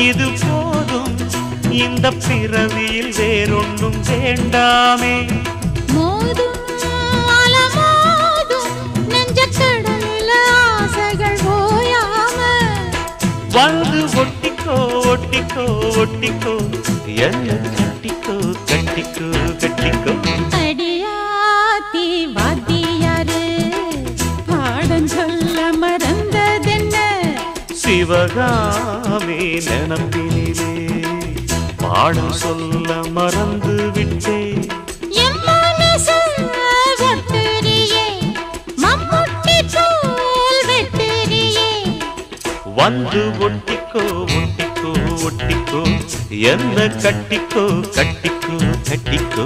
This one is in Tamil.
இது போதும் இந்த பிறவியில் வேறொன்றும் வேண்டாமே. மோதும் அலமோதும் நெஞ்சக்கடலில் ஆசைகள் ஓயாம வந்து ஒட்டிக்கோ ஒட்டிக்கோ ஒட்டிக்கோ என்ன கட்டிக்கோ கட்டிக்கோ கட்டிக்கோ. அடியாத்தி வாத்தியாரு பாடம் சொல்ல மறந்ததென்ன சிவகாமி நினப்பினிலே பாடம் சொல்ல மறந்து விட்டே. என் மனசு வெட்டுறியே மம்முட்டி போல் வெட்டுறியே வந்து ஒட்டிக்கோ ஒட்டிக்கோ ஒட்டிக்கோ என்ன கட்டிக்கோ கட்டிக்கோ கட்டிக்கோ.